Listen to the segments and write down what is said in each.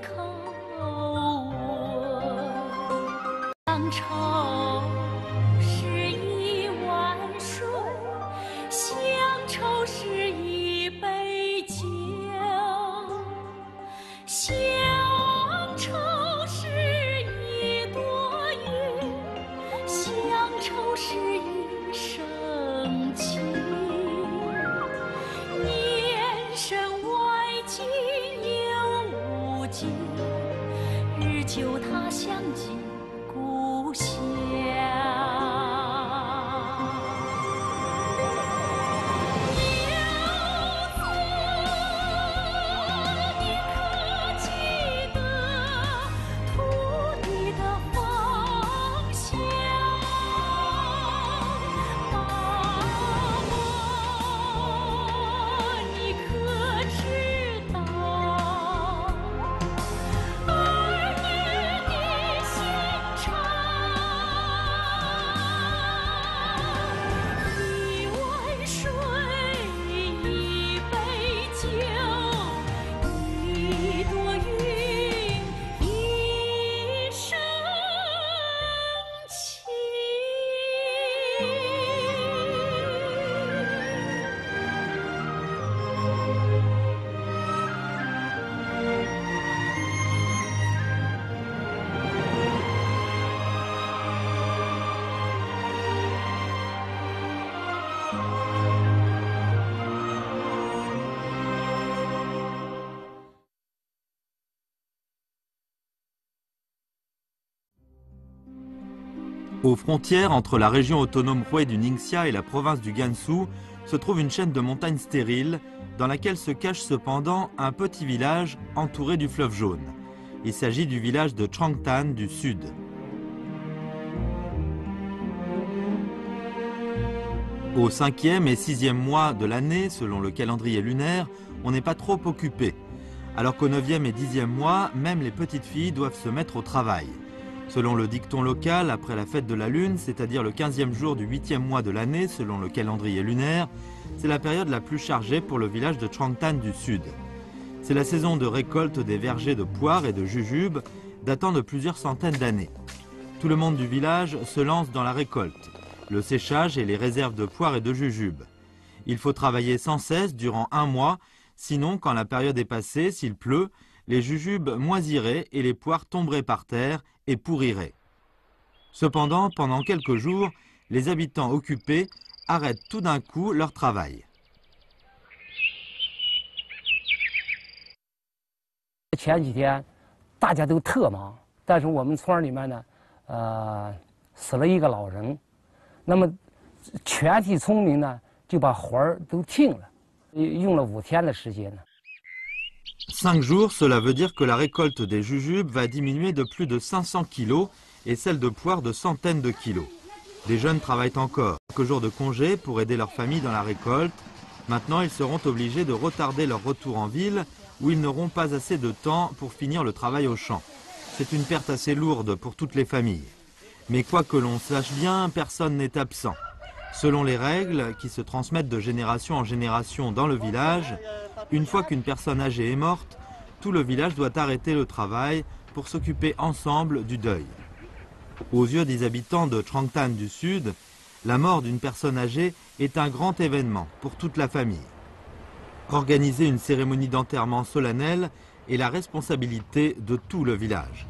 口吻。乡愁是一碗水，乡愁是一杯酒，乡愁是一朵云，乡愁是一生情。年深外境又无尽，日久他乡近故乡。Aux frontières entre la région autonome Hue du Ningxia et la province du Gansu se trouve une chaîne de montagnes stériles dans laquelle se cache cependant un petit village entouré du fleuve Jaune. Il s'agit du village de Changtan du Sud. Au 5e et 6e mois de l'année, selon le calendrier lunaire, on n'est pas trop occupé. Alors qu'au 9e et 10e mois, même les petites filles doivent se mettre au travail. Selon le dicton local, après la fête de la Lune, c'est-à-dire le 15e jour du 8e mois de l'année, selon le calendrier lunaire, c'est la période la plus chargée pour le village de Changtan du Sud. C'est la saison de récolte des vergers de poires et de jujubes, datant de plusieurs centaines d'années. Tout le monde du village se lance dans la récolte, le séchage et les réserves de poires et de jujubes. Il faut travailler sans cesse durant un mois, sinon quand la période est passée, s'il pleut, les jujubes moisiraient et les poires tomberaient par terre et pourriraient. Cependant, pendant quelques jours, les habitants occupés arrêtent tout d'un coup leur travail. 前几天大家都特忙，但是我们村里面呢，死了一个老人，那么全体村民呢就把活儿都停了，用了5天的时间呢。 5 jours, cela veut dire que la récolte des jujubes va diminuer de plus de 500 kilos et celle de poires de centaines de kilos. Les jeunes travaillent encore. Quelques jours de congé pour aider leur famille dans la récolte. Maintenant, ils seront obligés de retarder leur retour en ville où ils n'auront pas assez de temps pour finir le travail au champ. C'est une perte assez lourde pour toutes les familles. Mais quoi que l'on sache bien, personne n'est absent. Selon les règles qui se transmettent de génération en génération dans le village, une fois qu'une personne âgée est morte, tout le village doit arrêter le travail pour s'occuper ensemble du deuil. Aux yeux des habitants de Changtan du Sud, la mort d'une personne âgée est un grand événement pour toute la famille. Organiser une cérémonie d'enterrement solennelle est la responsabilité de tout le village.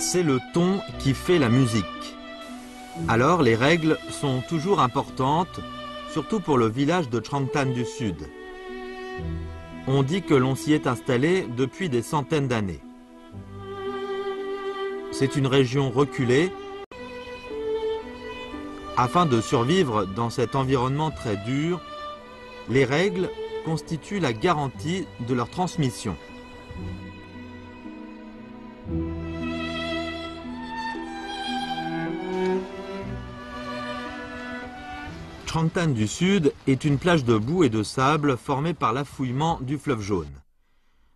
C'est le ton qui fait la musique. Alors les règles sont toujours importantes, surtout pour le village de Changtan du Sud. On dit que l'on s'y est installé depuis des centaines d'années. C'est une région reculée. Afin de survivre dans cet environnement très dur, les règles constituent la garantie de leur transmission. Changtan du Sud est une plage de boue et de sable formée par l'affouillement du fleuve Jaune.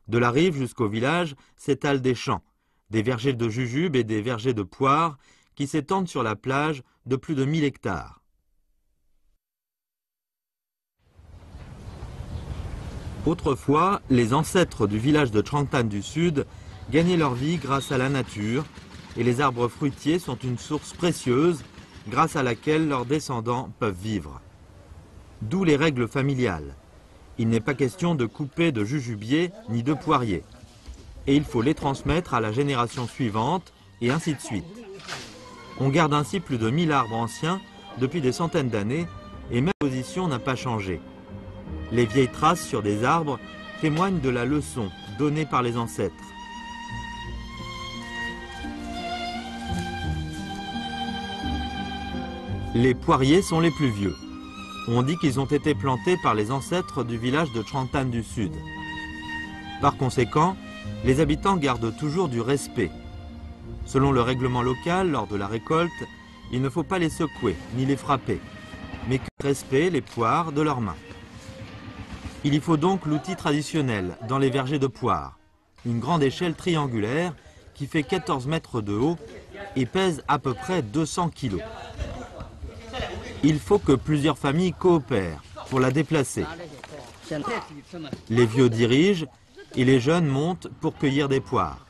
De la rive jusqu'au village s'étalent des champs, des vergers de jujubes et des vergers de poires qui s'étendent sur la plage de plus de 1000 hectares. Autrefois, les ancêtres du village de Changtan du Sud gagnaient leur vie grâce à la nature et les arbres fruitiers sont une source précieuse grâce à laquelle leurs descendants peuvent vivre. D'où les règles familiales. Il n'est pas question de couper de jujubier ni de poirier. Et il faut les transmettre à la génération suivante et ainsi de suite. On garde ainsi plus de 1000 arbres anciens depuis des centaines d'années et même la position n'a pas changé. Les vieilles traces sur des arbres témoignent de la leçon donnée par les ancêtres. Les poiriers sont les plus vieux. On dit qu'ils ont été plantés par les ancêtres du village de Changtan du Sud. Par conséquent, les habitants gardent toujours du respect. Selon le règlement local, lors de la récolte, il ne faut pas les secouer ni les frapper, mais que respect les poires de leurs mains. Il y faut donc l'outil traditionnel dans les vergers de poires, une grande échelle triangulaire qui fait 14 mètres de haut et pèse à peu près 200 kg. Il faut que plusieurs familles coopèrent pour la déplacer. Les vieux dirigent et les jeunes montent pour cueillir des poires.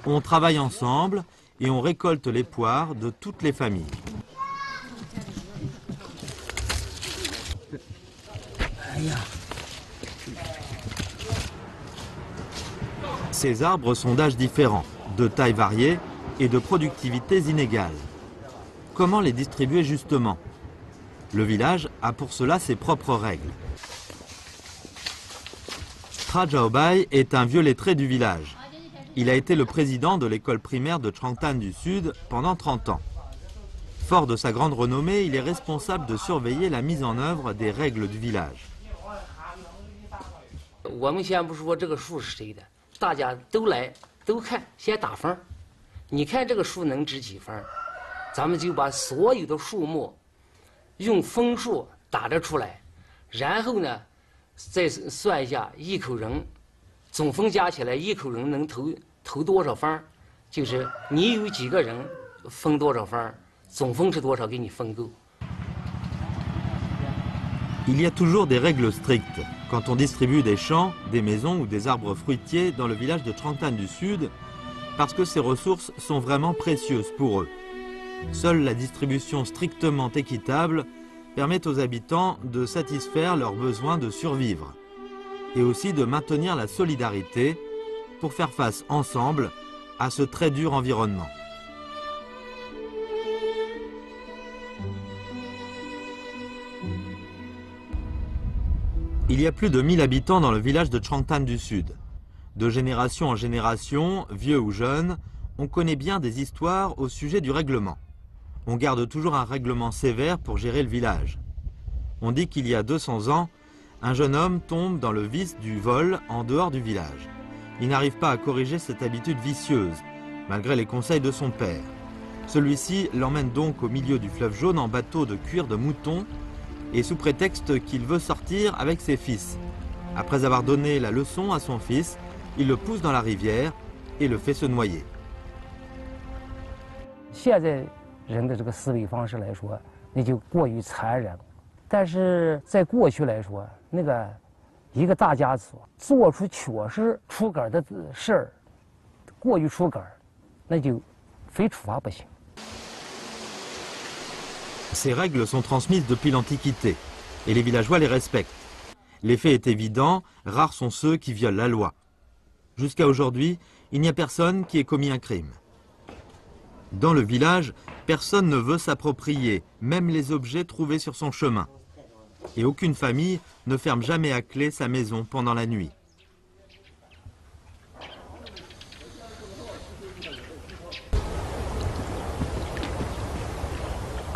On travaille ensemble et on récolte les poires de toutes les familles. Ces arbres sont d'âges différents, de tailles variées et de productivités inégales. Comment les distribuer justement? Le village a pour cela ses propres règles. Tra Jiaobai est un vieux lettré du village. Il a été le président de l'école primaire de Changtan du Sud pendant 30 ans. Fort de sa grande renommée, il est responsable de surveiller la mise en œuvre des règles du village. 我们先不说这个树是谁的，大家都来都看，先打分。你看这个树能值几分，咱们就把所有的树木用分数打着出来，然后呢，再算一下一口人总分加起来，一口人能投多少分，就是你有几个人分多少分，总分是多少，给你分够。 Il y a toujours des règles strictes quand on distribue des champs, des maisons ou des arbres fruitiers dans le village de Changtan du Sud, parce que ces ressources sont vraiment précieuses pour eux. Seule la distribution strictement équitable permet aux habitants de satisfaire leurs besoins de survivre et aussi de maintenir la solidarité pour faire face ensemble à ce très dur environnement. Il y a plus de 1000 habitants dans le village de Changtan du Sud. De génération en génération, vieux ou jeunes, on connaît bien des histoires au sujet du règlement. On garde toujours un règlement sévère pour gérer le village. On dit qu'il y a 200 ans, un jeune homme tombe dans le vice du vol en dehors du village. Il n'arrive pas à corriger cette habitude vicieuse, malgré les conseils de son père. Celui-ci l'emmène donc au milieu du fleuve Jaune en bateau de cuir de mouton, et sous prétexte qu'il veut sortir avec ses fils. Après avoir donné la leçon à son fils, il le pousse dans la rivière et le fait se noyer. 现在人的这个思维方式来说，那就过于残忍。但是在过去来说，那个一个大家族做出确实出格的事儿，过于出格，那就非处罚不行。 Ces règles sont transmises depuis l'Antiquité, et les villageois les respectent. L'effet est évident, rares sont ceux qui violent la loi. Jusqu'à aujourd'hui, il n'y a personne qui ait commis un crime. Dans le village, personne ne veut s'approprier, même les objets trouvés sur son chemin. Et aucune famille ne ferme jamais à clé sa maison pendant la nuit.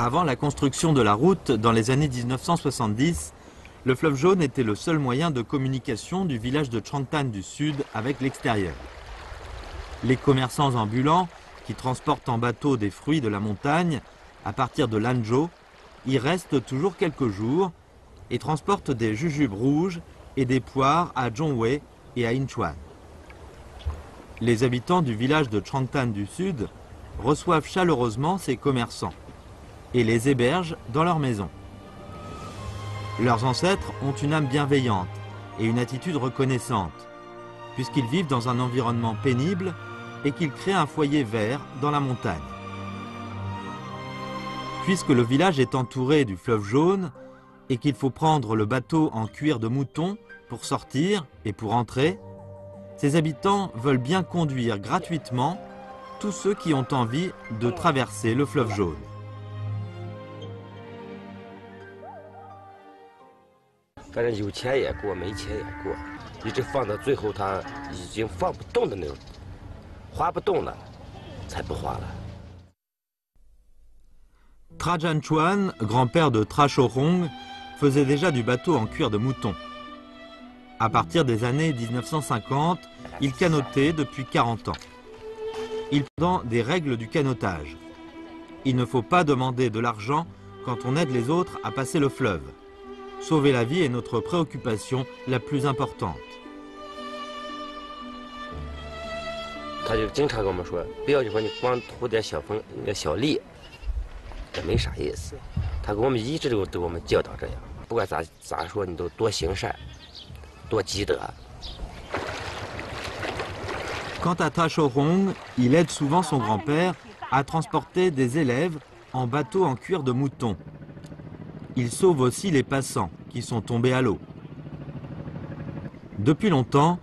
Avant la construction de la route, dans les années 1970, le fleuve Jaune était le seul moyen de communication du village de Changtan du Sud avec l'extérieur. Les commerçants ambulants, qui transportent en bateau des fruits de la montagne, à partir de Lanzhou, y restent toujours quelques jours et transportent des jujubes rouges et des poires à Zhongwei et à Inchuan. Les habitants du village de Changtan du Sud reçoivent chaleureusement ces commerçants et les hébergent dans leur maison. Leurs ancêtres ont une âme bienveillante et une attitude reconnaissante, puisqu'ils vivent dans un environnement pénible et qu'ils créent un foyer vert dans la montagne. Puisque le village est entouré du fleuve Jaune et qu'il faut prendre le bateau en cuir de mouton pour sortir et pour entrer, ces habitants veulent bien conduire gratuitement tous ceux qui ont envie de traverser le fleuve Jaune. 反正有钱也过，没钱也过，一直放到最后，他已经放不动的那种，划不动了，才不划了。 Trajan Chuan, grand-père de Tra Chorong, faisait déjà du bateau en cuir de mouton. À partir des années 1950, il canotait depuis 40 ans. Il prend des règles du canotage. Il ne faut pas demander de l'argent quand on aide les autres à passer le fleuve. Sauver la vie est notre préoccupation la plus importante. 他就经常跟我们说，不要就说你光图点小风、小利，这没啥意思。他给我们一直都给我们教导这样，不管咋说，你都多行善，多积德。 Quant à Tra Chorong, il aide souvent son grand-père à transporter des élèves en bateau en cuir de mouton. Il sauve aussi les passants qui sont tombés à l'eau. Depuis longtemps,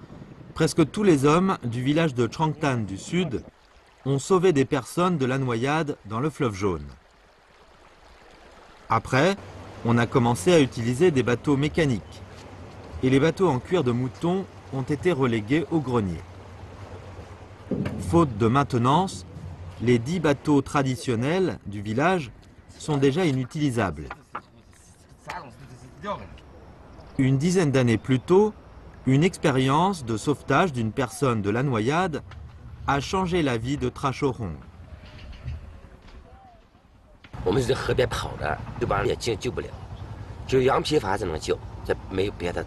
presque tous les hommes du village de Changtan du Sud ont sauvé des personnes de la noyade dans le fleuve Jaune. Après, on a commencé à utiliser des bateaux mécaniques et les bateaux en cuir de mouton ont été relégués au grenier. Faute de maintenance, les 10 bateaux traditionnels du village sont déjà inutilisables. Une dizaine d'années plus tôt, une expérience de sauvetage d'une personne de la noyade a changé la vie de Tra Chorong. 我们是在河边跑着，就把人也救不了，只有羊皮筏子能救，这没有别的，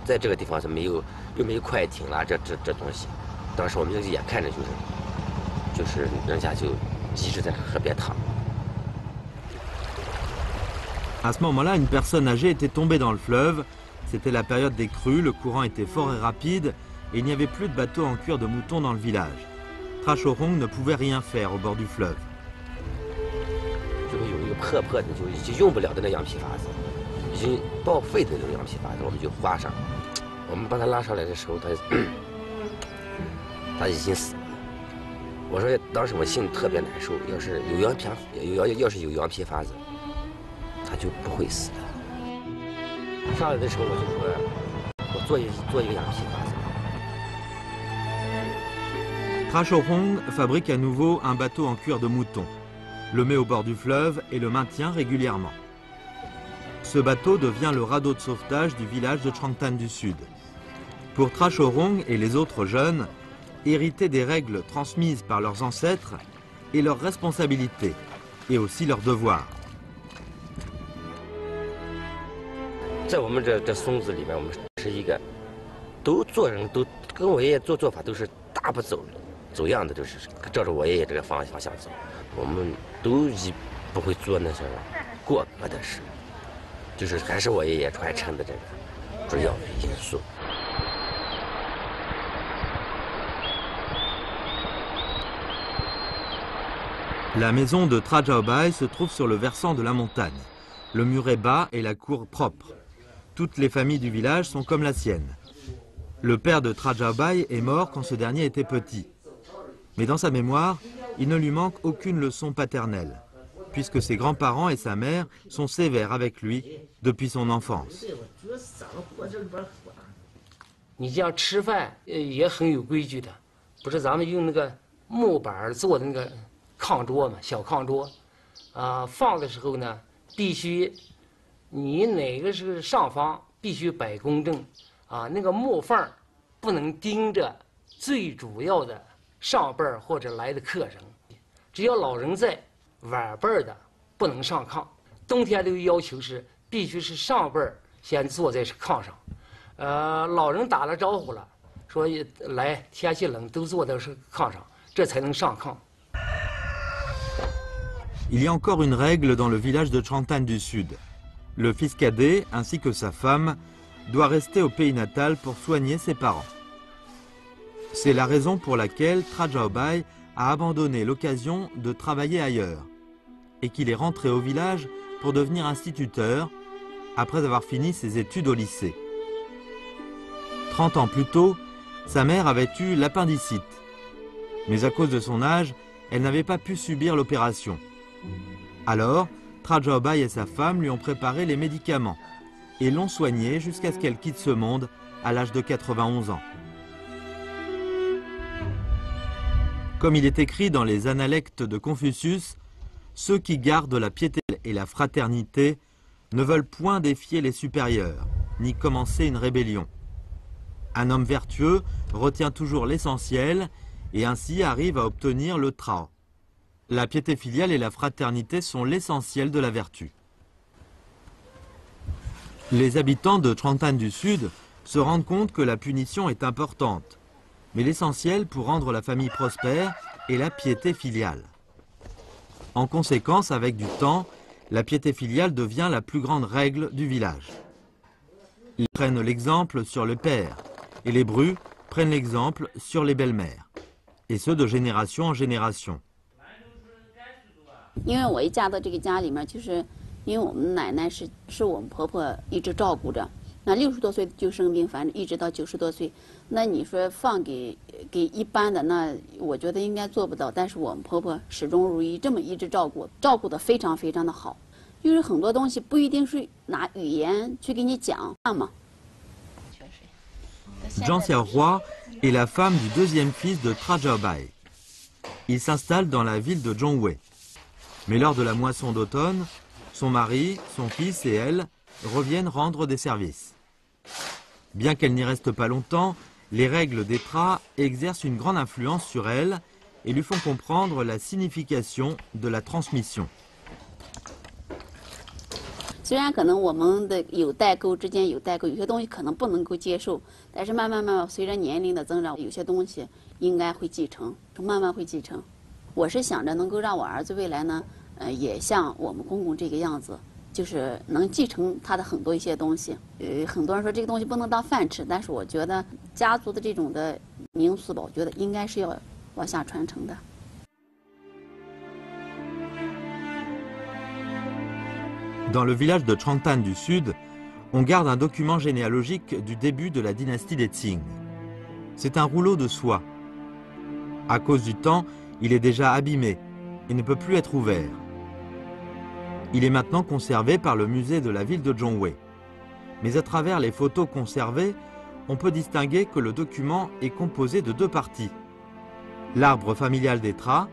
在这个地方是没有又没有快艇啦，这东西，当时我们就眼看着就是人家就一直在河边躺。 À ce moment-là, une personne âgée était tombée dans le fleuve. C'était la période des crues, le courant était fort et rapide et il n'y avait plus de bateaux en cuir de mouton dans le village. Tra Chorong ne pouvait rien faire au bord du fleuve. 最后有一个破的，就已经用不了的那羊皮筏子，已经报废的那种羊皮筏子，我们就划上。我们把他拉上来的时候，他已经死了。我说当时我心里特别难受，要是有羊皮筏子。 他就不会死的。上来的时候我就说，我做一个羊皮筏子。 Tra Chorong fabrique à nouveau un bateau en cuir de mouton, le met au bord du fleuve et le maintient régulièrement. Ce bateau devient le radeau de sauvetage du village de Changtan du Sud. Pour Tra Chorong et les autres jeunes, hériter des règles transmises par leurs ancêtres est leur responsabilité et aussi leur devoir. 在我们这松子里面，我们是一个，都做人都跟我爷爷做法都是大步走样的，就是照着我爷爷这个方向走。我们都不会做那些过格的事，就是还是我爷爷传承的这个主要的因素。 La maison de Tra Chaobai se trouve sur le versant de la montagne. Le mur est bas et la cour propre. Toutes les familles du village sont comme la sienne. Le père de Tra Chaobai est mort quand ce dernier était petit. Mais dans sa mémoire, il ne lui manque aucune leçon paternelle, puisque ses grands-parents et sa mère sont sévères avec lui depuis son enfance. 你这样吃饭也很有规矩的，不是咱们用那个木板做的那个炕桌嘛，小炕桌，放的时候呢，必须你哪个是上方必须摆公正，那个木缝不能盯着最主要的上辈儿或者来的客人，只要老人在，晚辈儿的不能上炕。冬天的要求是必须是上辈儿先坐在炕上。 老人打了招呼了，说来天气冷都坐在炕上，这才能上炕。 Il y a encore une règle dans le village de Changtan du Sud. Le fils cadet, ainsi que sa femme, doit rester au pays natal pour soigner ses parents. C'est la raison pour laquelle Trajaobay a abandonné l'occasion de travailler ailleurs et qu'il est rentré au village pour devenir instituteur après avoir fini ses études au lycée. 30 ans plus tôt, sa mère avait eu l'appendicite, mais à cause de son âge, elle n'avait pas pu subir l'opération. Alors, Trajaobay et sa femme lui ont préparé les médicaments et l'ont soignée jusqu'à ce qu'elle quitte ce monde à l'âge de 91 ans. Comme il est écrit dans les Analectes de Confucius, ceux qui gardent la piété et la fraternité ne veulent point défier les supérieurs, ni commencer une rébellion. Un homme vertueux retient toujours l'essentiel et ainsi arrive à obtenir le Trao. La piété filiale et la fraternité sont l'essentiel de la vertu. Les habitants de Changtan du Sud se rendent compte que la punition est importante, mais l'essentiel pour rendre la famille prospère est la piété filiale. En conséquence, avec du temps, la piété filiale devient la plus grande règle du village. Ils prennent l'exemple sur le père, et les brus prennent l'exemple sur les belles-mères, et ce de génération en génération. 因为我一嫁到这个家里面，就是因为我们奶奶是我们婆婆一直照顾着，那60多岁就生病，反正一直到90多岁，那你说放给一般的，那我觉得应该做不到，但是我们婆婆始终如一，这么一直照顾得非常非常的好，就是很多东西不一定是拿语言去给你讲嘛。 Zhang Xiaorui est la femme du deuxième fils de Trajaobay. Il s'installe dans la ville de Zhongwei. Mais lors de la moisson d'automne, son mari, son fils et elle reviennent rendre des services. Bien qu'elle n'y reste pas longtemps, les règles des Tra exercent une grande influence sur elle et lui font comprendre la signification de la transmission. 虽然可能我们的有代沟之间有代沟，有些东西可能不能够接受，但是慢慢随着年龄的增长，有些东西应该会继承，慢慢会继承。我是想着能够让我儿子未来呢，也像我们公公这个样子，就是能继承他的很多一些东西。很多人说这个东西不能当饭吃，但是我觉得家族的这种的民俗吧，我觉得应该是要往下传承的。 Dans le village de Changtan du Sud, on garde un document généalogique du début de la dynastie des Qing. C'est un rouleau de soie. À cause du temps, il est déjà abîmé et ne peut plus être ouvert. Il est maintenant conservé par le musée de la ville de Zhongwei. Mais à travers les photos conservées, on peut distinguer que le document est composé de deux parties. L'arbre familial des Tra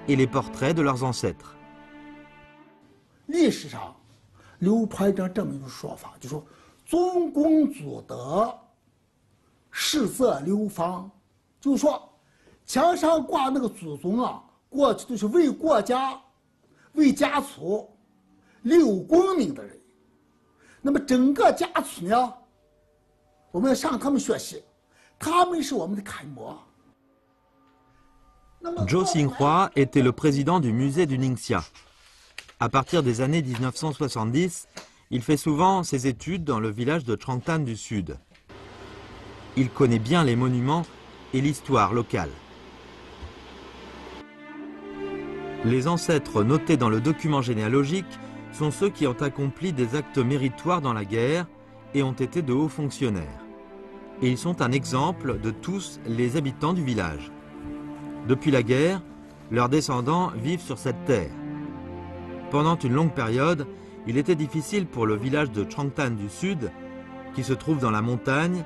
et les portraits de leurs ancêtres. 历史上流传着这么一种说法，就说宗公祖德，世泽流芳，就是说墙上挂那个祖宗啊，过去都是为国家、为家族立功名的人。那么整个家族呢，我们要向他们学习，他们是我们的楷模。 Zhou Xinghua était le président du musée du Ningxia. À partir des années 1970, il fait souvent ses études dans le village de Changtan du Sud. Il connaît bien les monuments et l'histoire locale. Les ancêtres notés dans le document généalogique sont ceux qui ont accompli des actes méritoires dans la guerre et ont été de hauts fonctionnaires. Et ils sont un exemple de tous les habitants du village. Depuis la guerre, leurs descendants vivent sur cette terre. Pendant une longue période, il était difficile pour le village de Changtan du Sud, qui se trouve dans la montagne,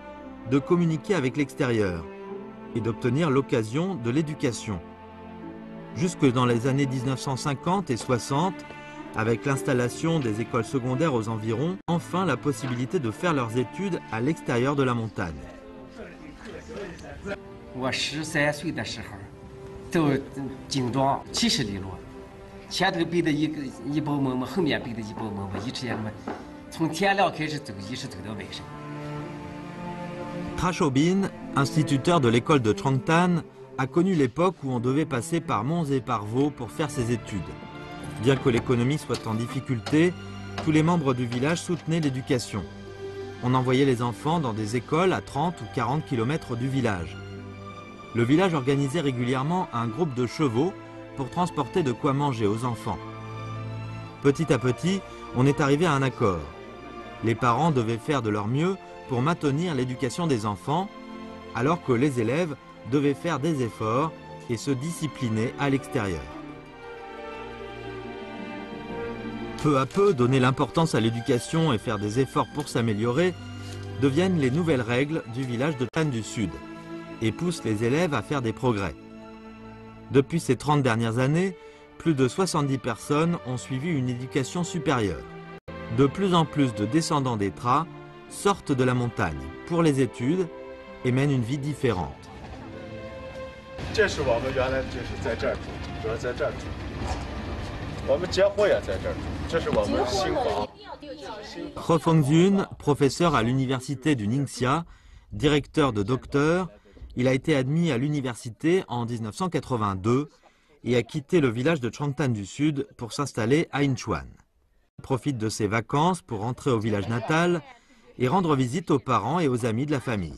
de communiquer avec l'extérieur et d'obtenir l'occasion de l'éducation. Jusque dans les années 1950 et 60, avec l'installation des écoles secondaires aux environs, enfin la possibilité de faire leurs études à l'extérieur de la montagne. 我13岁的时候，走精壮70里路。 前头背的一包馍馍，后面背的一包馍馍，一直样么，从天亮开始走，一直走到晚上。 Tra Shobin, instituteur de l'école de Changtan, a connu l'époque où on devait passer par monts et par vaux pour faire ses études. Bien que l'économie soit en difficulté, tous les membres du village soutenaient l'éducation. on envoyait les enfants dans des écoles à 30 ou 40 km du village. Le village organisait régulièrement un groupe de chevaux pour transporter de quoi manger aux enfants. Petit à petit, on est arrivé à un accord. Les parents devaient faire de leur mieux pour maintenir l'éducation des enfants, alors que les élèves devaient faire des efforts et se discipliner à l'extérieur. Peu à peu, donner l'importance à l'éducation et faire des efforts pour s'améliorer deviennent les nouvelles règles du village de Chongtan du Sud et poussent les élèves à faire des progrès. Depuis ces 30 dernières années, plus de 70 personnes ont suivi une éducation supérieure. De plus en plus de descendants des Tra sortent de la montagne pour les études et mènent une vie différente. He Fengxun, professeur à l'université du Ningxia, directeur de docteur, il a été admis à l'université en 1982 et a quitté le village de Chongtan du Sud pour s'installer à Inchuan. Il profite de ses vacances pour rentrer au village natal et rendre visite aux parents et aux amis de la famille.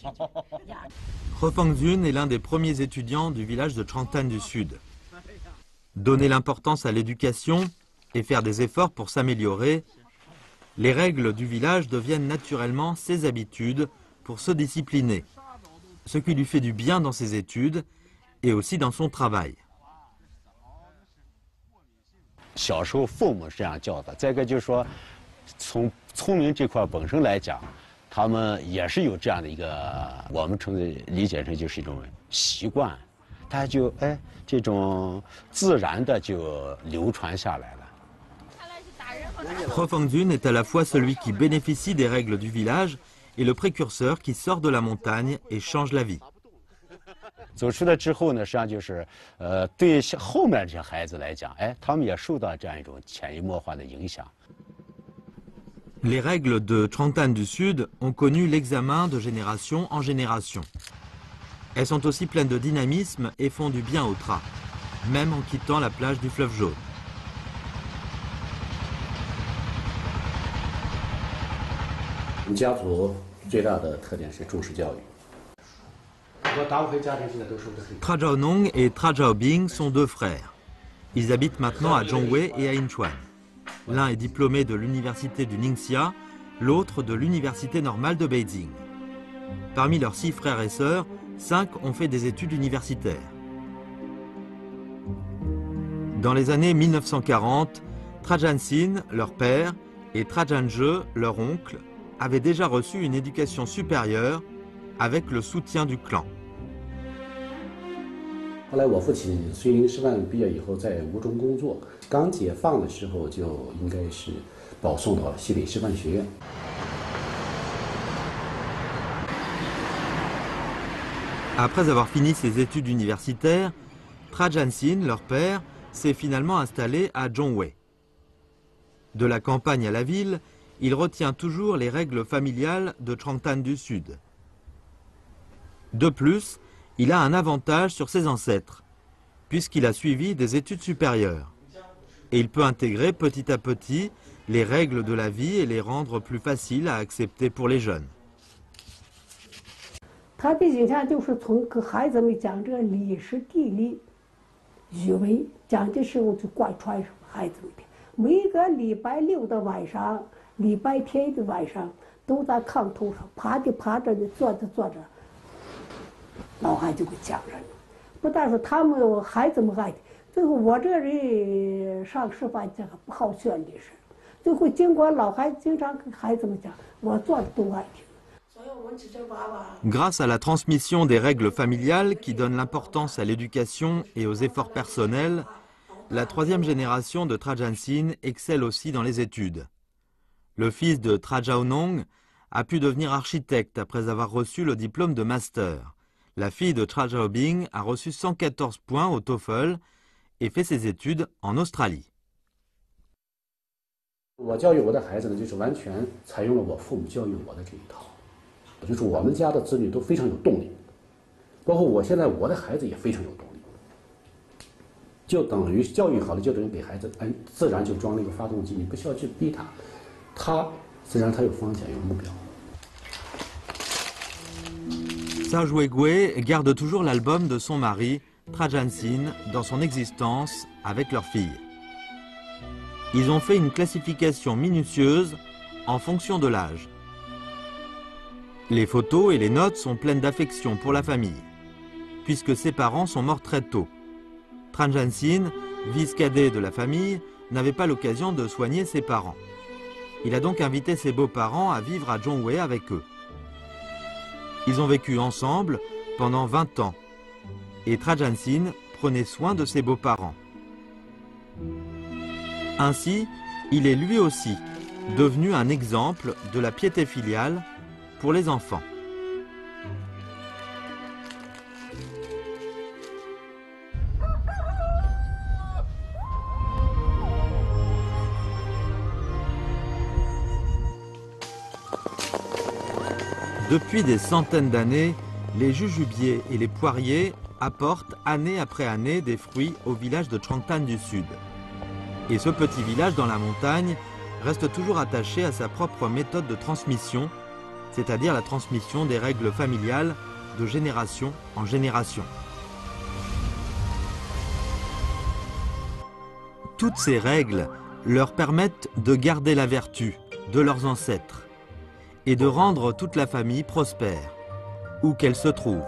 He Fengxun est l'un des premiers étudiants du village de Chongtan du Sud. Donner l'importance à l'éducation et faire des efforts pour s'améliorer, les règles du village deviennent naturellement ses habitudes pour se discipliner, ce qui lui fait du bien dans ses études et aussi dans son travail. 小时候父母是这样教的，再一个就是说，从聪明这块本身来讲，他们也是有这样的一个，我们理解成就是一种习惯，他就这种自然的就流传下来了。 He Fengxun est à la fois celui qui bénéficie des règles du village et le précurseur qui sort de la montagne et change la vie. 走出来之后呢，实际上就是，对后面这些孩子来讲，他们也受到这样一种潜移默化的影响。 Les règles de Chongtan du Sud ont connu l'examen de génération en génération. Elles sont aussi pleines de dynamisme et font du bien aux Tra, même en quittant la plage du fleuve Jaune. 我们家族最大的特点是重视教育。 Tra Zhaonong et Tra Zhaobing sont deux frères. Ils habitent maintenant à Zhongwei et à Inchuan. L'un est diplômé de l'université du Ningxia, l'autre de l'université normale de Beijing. Parmi leurs 6 frères et sœurs, 5 ont fait des études universitaires. Dans les années 1940, Tra Zhanxin, leur père, et Tra Zhanzhe, leur oncle, avaient déjà reçu une éducation supérieure avec le soutien du clan. 后来我父亲绥宁师范毕业以后，在吴中工作，刚解放的时候就应该是保送到了西北师范学院。 Après avoir fini ses études universitaires, Tra Zhanxin, leur père, s'est finalement installé à Zhongwei. De la campagne à la ville, il retient toujours les règles familiales de Chongtan du Sud. De plus, il a un avantage sur ses ancêtres, puisqu'il a suivi des études supérieures. Et il peut intégrer petit à petit les règles de la vie et les rendre plus faciles à accepter pour les jeunes. 他的影响就是从给孩子们讲这个历史、地理、语文讲的时候就贯穿孩子们的。每个礼拜六的晚上、礼拜天的晚上，都在炕头上趴着趴着的，坐着坐着，老汉就给讲上了。不但是他们孩子们爱的，最后我这人上师范这个不好选的是，最后经过老汉经常跟孩子们讲，我做的都爱听。 Grâce à la transmission des règles familiales qui donnent l'importance à l'éducation et aux efforts personnels, la 3e génération de Tra Zhanxin excelle aussi dans les études. Le fils de Tra Zhaonong a pu devenir architecte après avoir reçu le diplôme de master. La fille de Tra Zhaobing a reçu 114 points au TOEFL et fait ses études en Australie. 我教育我的孩子呢，就是完全采用了我父母教育我的这一套。 就是我们家的子女都非常有动力，包括我现在我的孩子也非常有动力，就等于教育好了，就等于给孩子自然就装了一个发动机，你不需要去逼他，他自然他有方向有目标。Sao Juegue garde toujours l'album de son mari, Trajansin, dans son existence avec leur fille. Ils ont fait une classification minutieuse en fonction de l'âge. Les photos et les notes sont pleines d'affection pour la famille, puisque ses parents sont morts très tôt. Trajansin, fils cadet de la famille, n'avait pas l'occasion de soigner ses parents. Il a donc invité ses beaux-parents à vivre à Zhongwei avec eux. Ils ont vécu ensemble pendant 20 ans, et Trajansin prenait soin de ses beaux-parents. Ainsi, il est lui aussi devenu un exemple de la piété filiale pour les enfants. Depuis des centaines d'années, les jujubiers et les poiriers apportent année après année des fruits au village de Changtan du Sud. Et ce petit village dans la montagne reste toujours attaché à sa propre méthode de transmission, c'est-à-dire la transmission des règles familiales de génération en génération. Toutes ces règles leur permettent de garder la vertu de leurs ancêtres et de rendre toute la famille prospère, où qu'elle se trouve.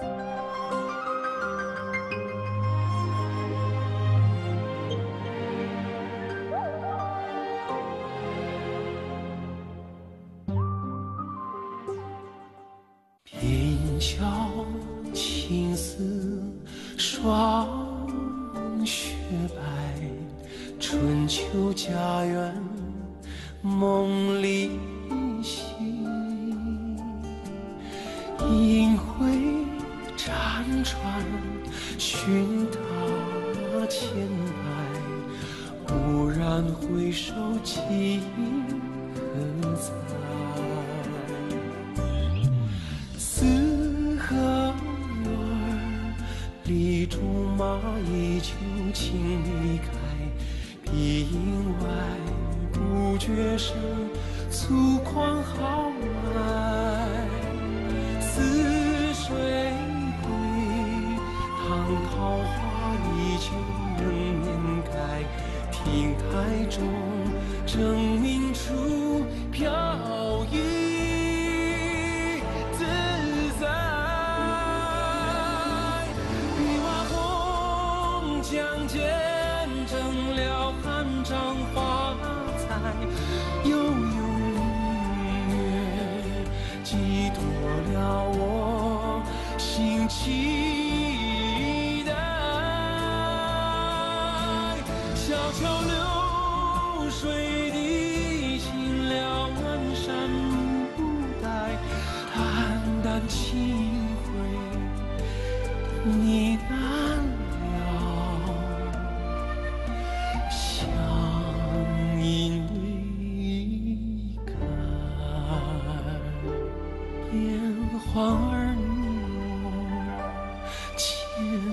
烟花儿落，千